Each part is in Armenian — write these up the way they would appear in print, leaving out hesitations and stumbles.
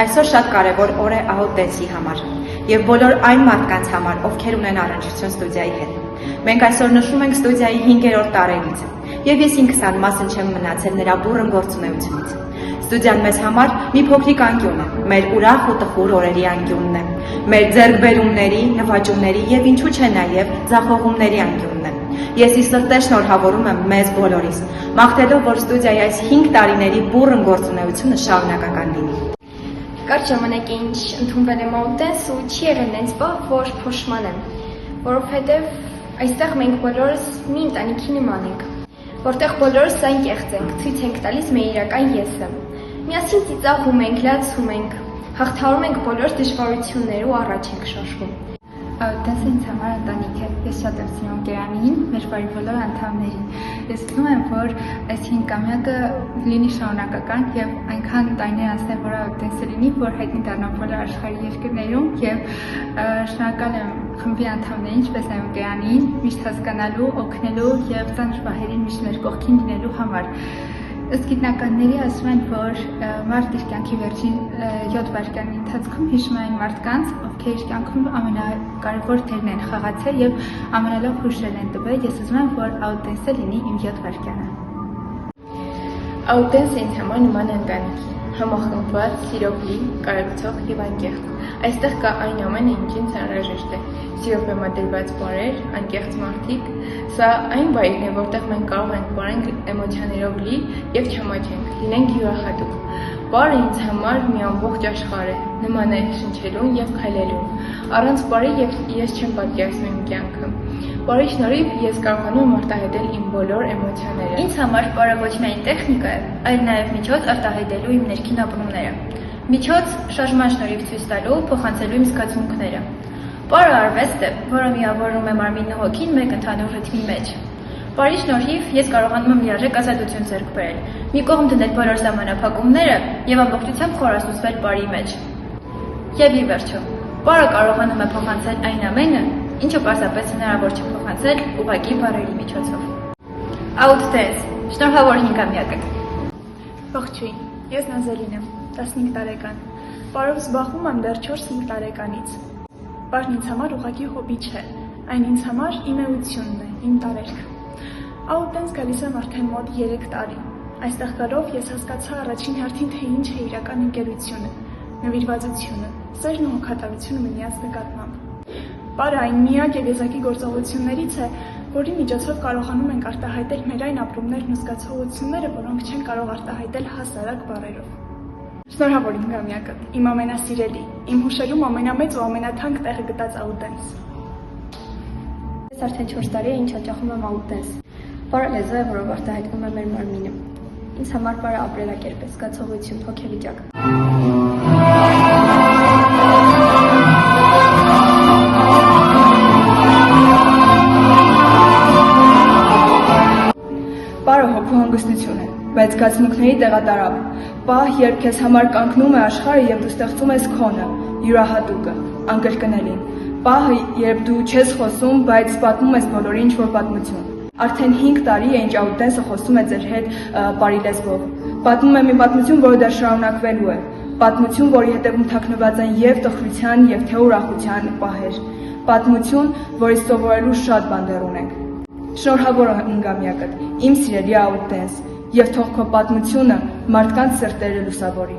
Այսօր շատ կարևոր օր է Outdance-ի համար եւ բոլոր այն մարդկանց համար, ովքեր ունեն առնչություն ստուդիայի հետ։ Մենք այսօր նշում ենք ստուդիայի 5-րդ տարելիցը եւ ես ինքս անմասն չեմ մնացել նրա բուռն գործունեությունից։ Ստուդիան մեզ համար մի փոքրիկ անկյուն է, մեր ուրախ ու տխուր օրերի անկյունն է, մեր ձեռքբերումների, նվաճումների եւ ինչու՞ չէ նաեւ ձախողումների անկյունն է։ Ես ի սրտե շնորհավորում եմ մեզ բոլորիս, մաղթելով, որ ստուդիայի այս 5 տարիների բուռն գործունեությունը շարունակական լինի։ Կարճ ժամանակ է ինչ ընդունվել եմ Outdance ու չի եղել նենց բան, որ փոշմանեմ, որովհետև այստեղ մենք բոլորս մի ընտանիքի նման ենք, որտեղ բոլորս այն կեղծ ենք, ցույց ենք տալիս մեր իրական եսը։ Միասին ծիծաղում ենք, լացում ենք, հաղթահարում ենք բոլոր դժվարությունները ու առաջ ենք շարժվում։ Outdance-ը ինձ համար ընտանիք է։ Ես շատ եմ սիրում Գերանին, մեր բարի բոլոր անդամներին։ Ես ուզում եմ, որ այս 5-ամյակը լինի շարունակական եւ այնքան տարիներ անցնի, որ Outdance-ը լինի, որ հայտնի դառնա բոլոր աշխարհի երկրներում եւ շնորհակալ եմ խմբի անդամներին, ինչպես նաեւ Գերանին, միշտ հասկանալու, օգնելու եւ ծանր պահերին միշտ մեր կողքին լինելու համար։ Ըստ գիտնականների ասում են, որ մարդ իր կյանքի վերջին 7 վայրկյանի ընթացքում հիշում է այն մարդկանց, ովքեր իր կյանքում ամենակարևոր դերն են խաղացել եւ ամենալավ հուշեր են տվել։ Ես ուզում եմ, որ Outdance-ը լինի իմ 7 վայրկյանը։ Outdance-ը ինձ համար նման է ընտանիքի, համախմբված, սիրով լի, կարեկցող եւ անկեղծ։ Այստեղ կա այն ամենը, ինչ ինձ անհրաժեշտ է։ Սիրով բեմադրված բարեր, անկեղծ մարդիկ, սա այն վայրն է, որտեղ մենք կարող ենք ապրենք էմոցիաներով լի եւ չամաչենք, լինենք յուրահատուկ։ Բարը ինձ համար մի ամբողջ աշխարհ է, նման է շնչելուն եւ քայլելուն։ Առանց բարի ես չեմ պատկերացնում իմ կյանքը։ Բարի շնորհիվ ես կարողանում եմ արտահայտել իմ բոլոր էմոցիաները։ Ինձ համար բարը ոչ միայն տեխնիկա է, այլ նաեւ միջոց արտահայտելու իմ ներքին ապրումները։ Միջոց շարժման շնորհիվ ցույց տալու, փոխանցելու իմ զգացմունքները։ Բարը արվեստ է, որը միավորում է մարմինն ու հոգին մեկ ընդհանուր ռիթմի մեջ։ Բարի շնորհիվ ես կարողանում եմ լիարժեք ազատություն ձեռք բերել, մի կողմ դնել բոլոր սահմանափակումները եւ ամբողջությամբ խորասուզվել բարի մեջ։ Եվ ի վերջո, բարը կարողանում է փոխանցել այն ամենը, ինչը պարզապես հնարավոր չէ փոխանցել ուղղակի բառերի միջոցով։ Outdance, շնորհավոր 5-ամյակը։ Ողջույն, ես Նազելին եմ, 15 տարեկան։ Բարով զբաղվում եմ դեռ 4-5 տարեկանից։ Բարն ինձ համար ուղղակի հոբի չէ, այն ինձ համար իմ էությունն է, իմ տարերքը։ Outdance գալիս եմ արդեն մոտ 3 տարի։ Այստեղ գալով ես հասկացա առաջին հերթին, թե ինչ է իրական ընկերությունը, նվիրվածությունը, սերն ու հոգատարությունը միմյանց նկատմամբ։ Բարը այն միակ եւ եզակի գործողություններից է, որի միջոցով կարողանում ենք արտահայտել մեր այն ապրումներն ու զգացողությունները, որոնք չեն կարող արտահայտել հասարակ բառերով։ Շնորհավոր 5-ամյակը, իմ ամենասիրելի, իմ հուշերում ամենամեծ ու ամենաթանկ տեղը գտած Outdance։ Ես արդեն 4 տարի է ինչ հաճախում եմ Outdance։ Բարը լեզու է, որով արտահայտվում է մեր մարմինը։ Ինձ համար բարը ապրելակերպ է, զգացողություն, հոգեվիճակ։ Բարը հոգու հանգստություն է, բայց զգացմունքների տեղատարավ։ Պահ, երբ քեզ համար կանգնում է աշխարհը եւ դու ստեղծում ես քոնը, յուրահատուկը, անկրկնելին։ Պահը, երբ դու չես խոսում, բայց պատմում ես բոլորին ինչ-որ պատմություն։ Արդեն 5 տարի է ինչ Outdance-ը խոսում է ձեր հետ բարի լեզվով։ Պատմում է մի պատմություն, որը դեռ շարունակվելու է։ Պատմություն, որի հետևում թաքնված են եւ տխրության, եւ թե ուրախության պահեր։ Պատմություն, որից սովորելու շատ բան դեռ ունենք։ Շնորհավոր 5-ամյակը, իմ սիրելի Outdance, եւ թող քո պատմությունը մարդկանց սրտերը լուսավորի։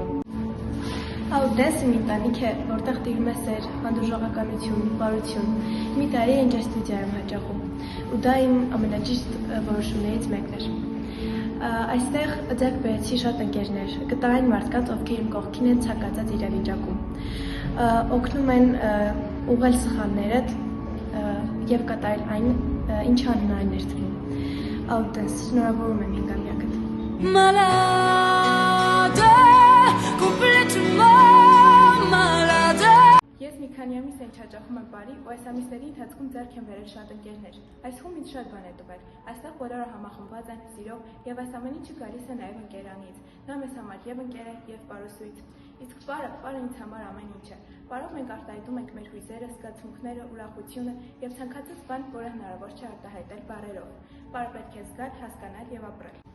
Outdance-ը մի ընտանիք է, որտեղ տիրում է սեր, հանդուրժողականություն, բարություն։ Մի տարի է ինչ ստուդիա եմ հաճախում, ու դա իմ ամենաճիշտ որոշումներից մեկն էր։ Այստեղ ձեռք բերեցի շատ ընկերներ, գտա այն մարդկանց, ովքեր իմ կողքին են ցանկացած իրավիճակում, օգնում են ուղղել սխալներդ եւ կատարել այն, ինչը անհնարին էր թվում։ Outdance, շնորհավորում եմ 5-ամյակը։ Ես մի քանի ամիս են հաճախում եմ բարի ու այս ամիսների ընթացքում ձեռք եմ բերել շատ ընկերներ։ Այս խումբ ինձ շատ բան է տվել։ Այստեղ բոլորը համախմբված են սիրով եւ այս ամեն ինչը գալիս է նաեւ ընկերանից։ Նա մեզ համար եւ ընկեր է եւ բարուսույց։ Իսկ բարը ինձ համար ամեն ինչ է։ Բարով մենք արտահայտում ենք մեր հույզերը, զգացմունքները, ուրախությունը եւ ցանկացած բան, որը հնարավոր չէ արտահայտել բառերով։ Բարը պետք է զգալ, հասկանալ եւ ապրել։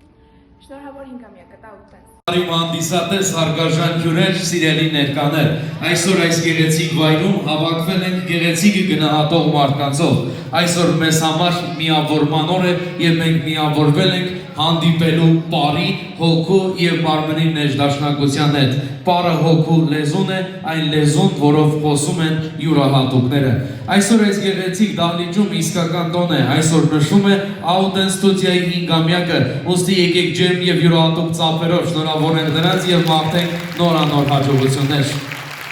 Շնորհավոր 5-ամյակը տա ուտես։ Բարի հանդիսատես հարգարժան հյուրեր, սիրելի ներկաներ, այսօր այս գեղեցիկ վայրում հավաքվել ենք գեղեցիկ գնահատող մարդկանցով։ Այսօր մեզ համար միավորման օր է եւ մենք միավորվել ենք հանդիպելու բարի, հոգու եւ մարմնի ներդաշնակության հետ։ Պարը հոգու լեզուն է, այն լեզուն, որով խոսում են յուրահատուկները։ Այսօր այս գեղեցիկ դահլիճում իսկական տոն է, այսօր նշում է Auden ստուդիայի 5-ամյակը, ուստի եկեք ջերմ եւ յուրահատուկ ծափերով շնորհավորենք նրանց եւ մաղթենք նորանոր հաջողություններ։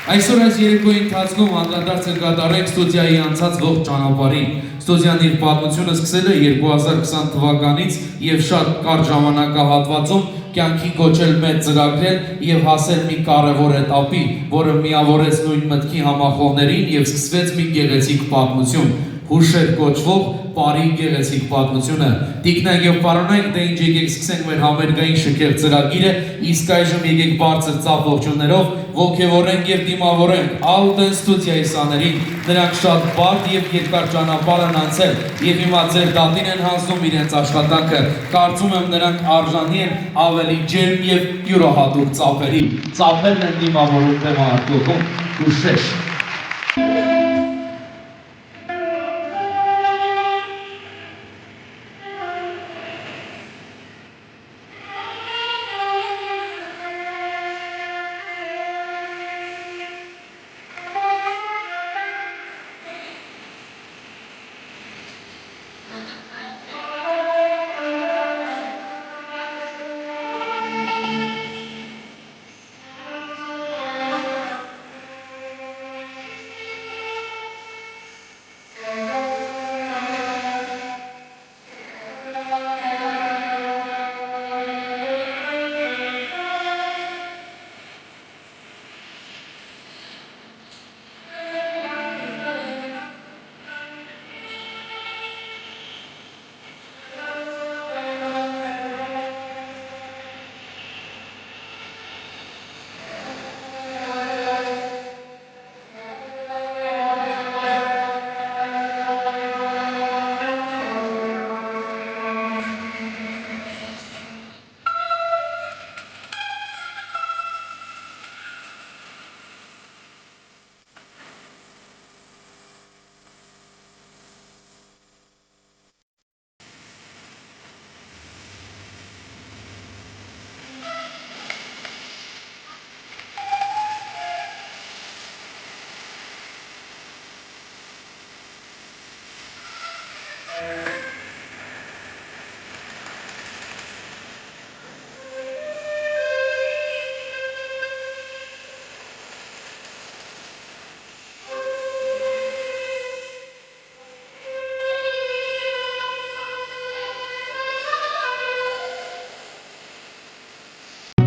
Այսօր այս երեկոյի ընթացքում անդրադարձ կկատարենք ստուդիայի անցած ողջ ճանապարհին։ Ստուդիան իր պատմությունը սկսել է 2020 թվականից եւ շատ կարճ ժամանակահատվածում կյանքի կոչել մեծ ծրագրեր եւ հասել մի կարևոր էտապի, որը միավորեց նույն մտքի համախոհներին եւ սկսվեց մի գեղեցիկ պատմություն։ Հուշեր կոչվող բարի գեղեցիկ պատմությունը։ Տիկնայք եւ պարոնայք, դե ինչ եկեք սկսենք մեր համերգային շքեղ ծրագիրը, իսկ այժմ եկեք բարձր ծափ ողջուններով ողջևորենք եւ դիմավորենք Auden ստուդիայի սաներին։ Նրանք շատ բարդ եւ երկար ճանապարհ են անցել եւ հիմա ձեր դատին են հանձնում իրենց աշխատանքը։ Կարծում եմ նրանք արժանի են ավելի ջերմ եւ յուրահատուկ ծափերի։ Ծափերն են դիմավորում թեմահարտուղում հուշեր։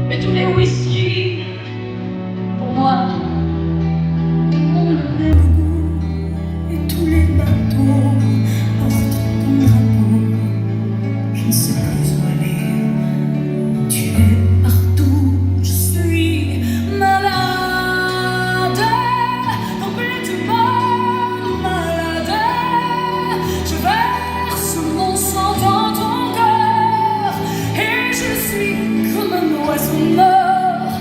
Mais tous les whisky, pour moi, ont le même goût. Et tous les bateaux portent ton drapeau. Je ne sais plus où aller. Tu es partout. Je suis malade, complètement malade. Je verse mon sang dans ton cœur. Et je suis comme un oiseau mort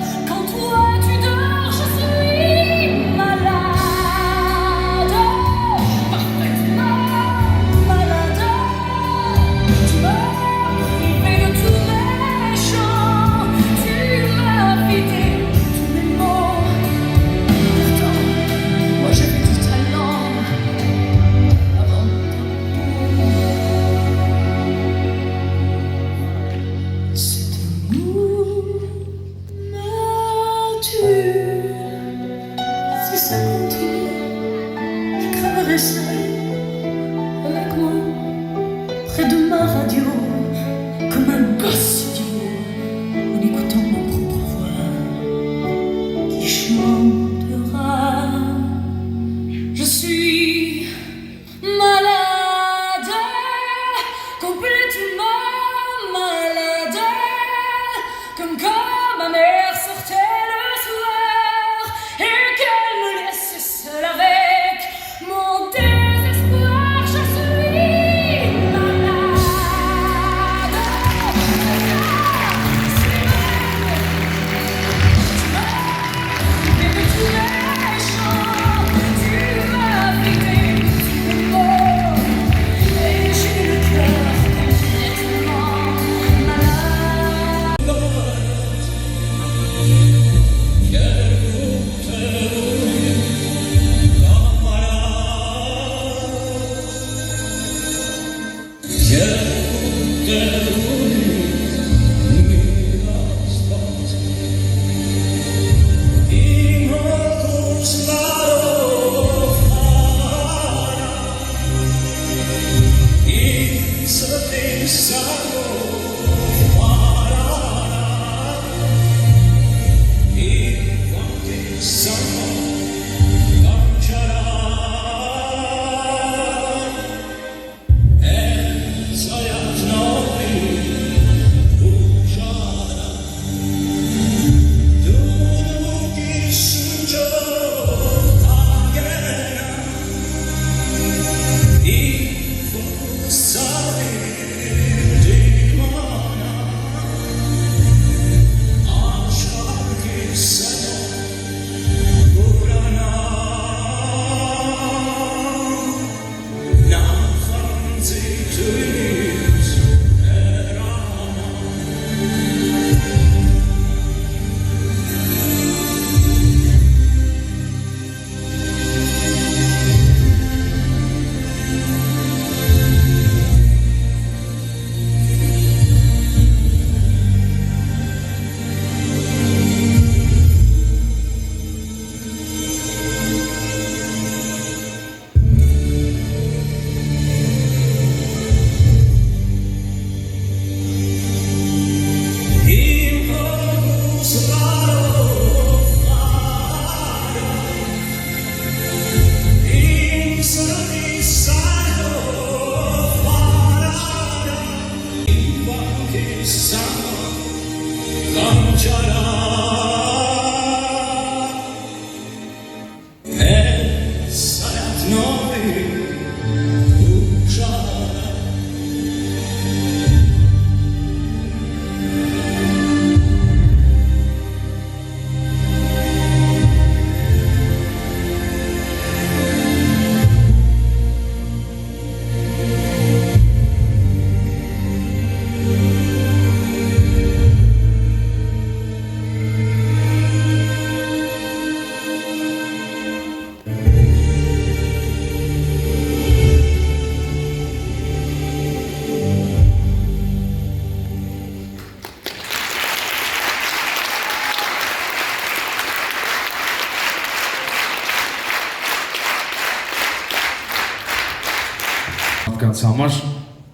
Մարդկանց համար,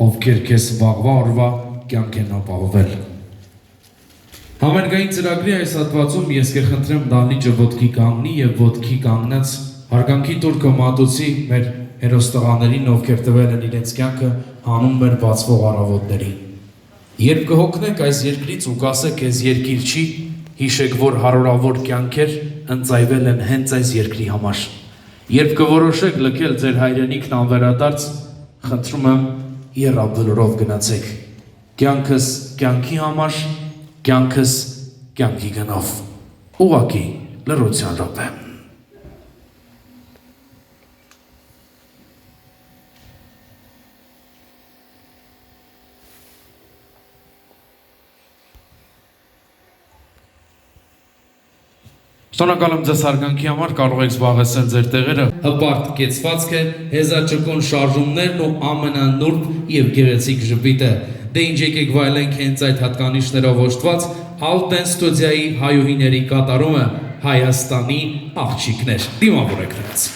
ովքեր քեզ վաղվա օրվա կյանք են ապահովել։ Համերգային ծրագրի այս հատվածում ես կխնդրեմ դահլիճը ոտքի կանգնի եւ ոտքի կանգնած հարգանքի տուրքը մատուցի մեր հերոստղաներին, ովքեր տվել են իրենց կյանքը հանուն մեր բացվող առավոտների։ Երբ կհոգնեք այս երկրից ու կասեք այս երկիր չի, հիշեք, որ հարյուրավոր կյանքեր ընծայվել են հենց այս երկրի համար։ Երբ կորոշեք լքել ձեր հայրենիքն անվերադարձ, խնդրում եմ եռաբլուրով գնացեք։ Կյանքս կյանքի համար, կյանքս կյանքի գնով։ Ուղղակի լռության րոպե։ Շնորհակալ եմ ձեզ հարգանքի համար, կարող եք զբաղեցնել ձեր տեղերը։ Հպարտ կեցվածքը, հեզաճկոն շարժումներն ու ամենանուրբ եւ գեղեցիկ ժպիտը։ Դե ինչ եկեք վայելենք հենց այդ հատկանիշներով օժտված Alten ստուդիայի հայուհիների կատարումը Հայաստանի աղջիկներ։ Դիմավորեք նրանց։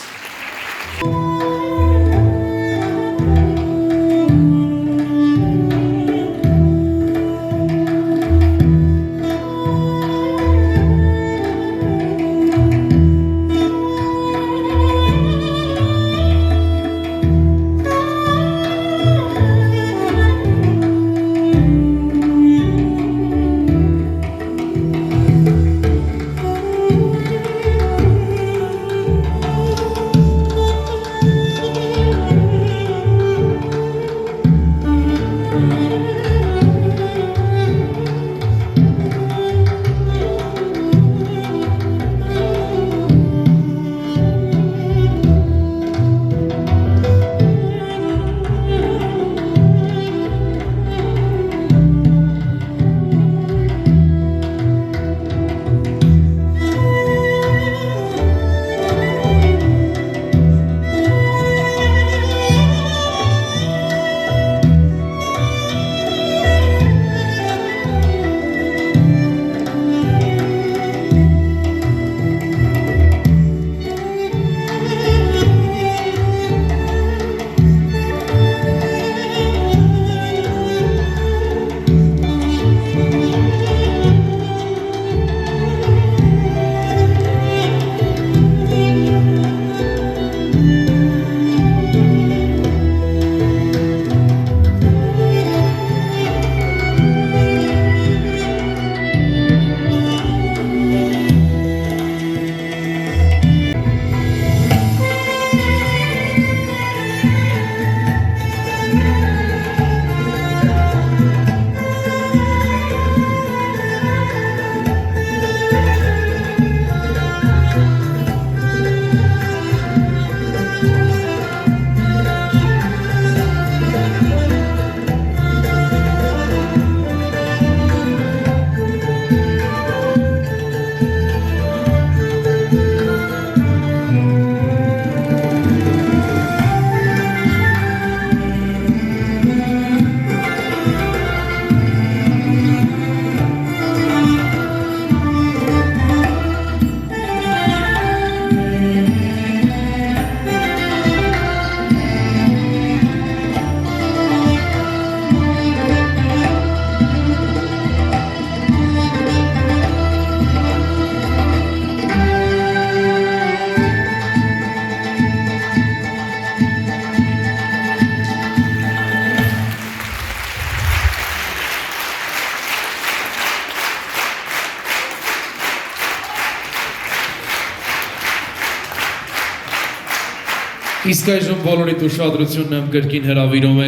Իսկ այժմ բոլորիդ ուշադրությունն եմ կրկին հրավիրում է։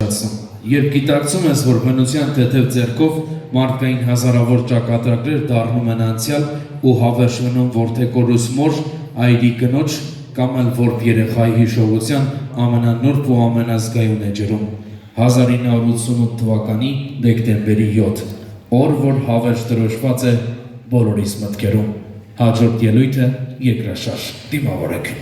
Երբ գիտակցում ես, որ բնության թեթև ձեռքով մարդկային հազարավոր ճակատագրեր դառնում են անցյալ ու հավերժվում որդեկորուս մոր, այրի կնոջ կամ էլ որբ երեխայի հիշողության ամենանուրբ ու ամենազգայուն էջերում 1988 թվականի դեկտեմբերի 7, օր, որ հավերժ տրոշված է բոլորիս մտքերում։ Հաջորդ ելույթը երկրաշարժ, դիմավորեք։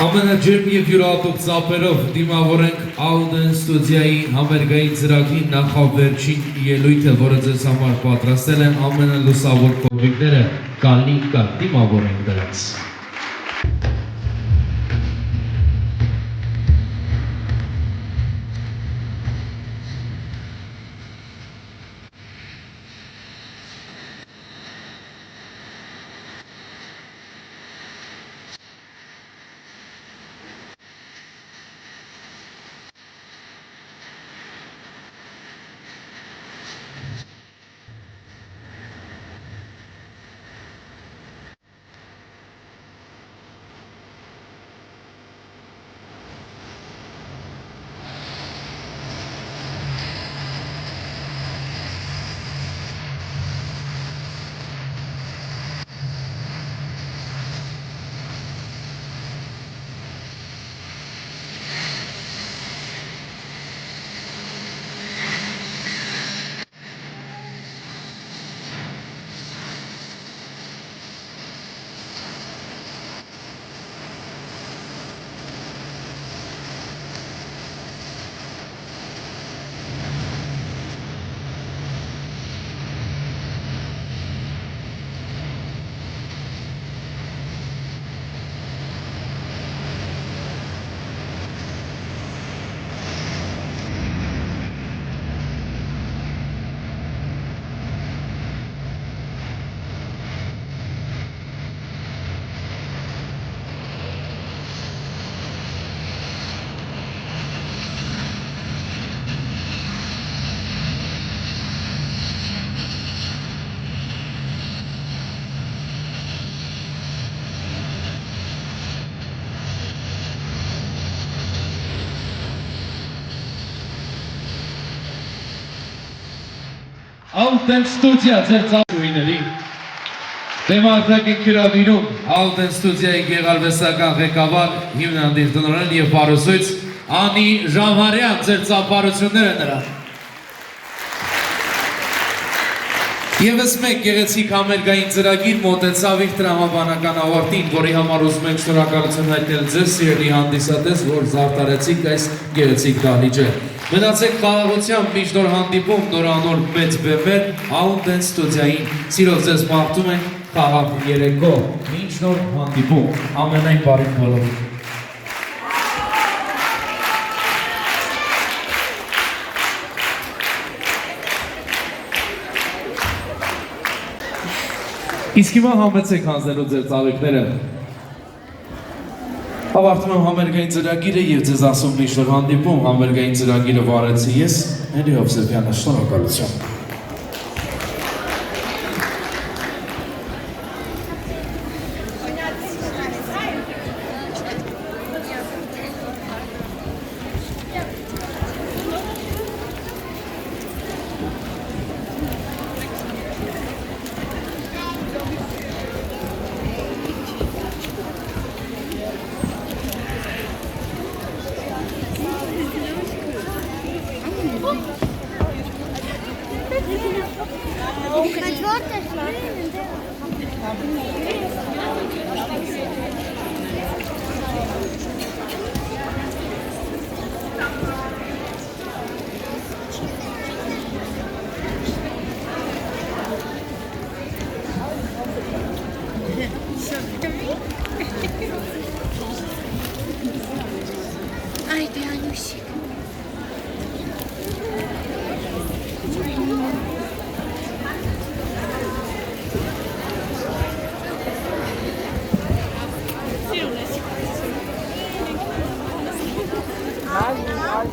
Ամենաջերմ և յուրահատուկ ծապերով դիմավորենք Auden ստուդիայի համերգային ծրագրի նախավերջին ելույթը, որը ձեզ համար պատրաստել են ամենալուսավոր կոմիկները, Կալինկա, դիմավորենք դրանց։ Auden ստուդիա ձեր ծավույների Դեմարդակ կիրավիրում Auden ստուդիայի գեղարվեստական ղեկավար, հիմնադիր տնօրեն և պարուսույց Անի Ժամարյան, ձեր ծափարությունները նրա։ Եվս մեկ գեղեցիկ համերգային ծրագիր մոտեցավ իր տրամաբանական ավարտին, որի համար ուզում ենք շնորհակալություն հայտնել ձեզ սիրելի հանդիսատես, որ զարդարեցիք այս գեղեցիկ դահլիճը։ Մնացեք խաղաղությամբ, միշտ նոր հանդիպում, նորանոր մեծ բեմեր Auden ստուդիային։ Սիրով ձեզ մաղթում ենք խաղաղ երեկո, մինչ նոր հանդիպում, ամենայն բարիք բոլորին։ Իսկ հիմա համեցեք հանձնելու ձեր ծաղիկները։ Ավարտում եմ համերգային ծրագիրը և ձեզ ասում միշտ նոր հանդիպում, համերգային ծրագիրը վարեցի ես, Էլի Հովսեփյանը, շնորհակալություն։ Ай, ты Анюсик.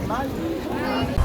Mal.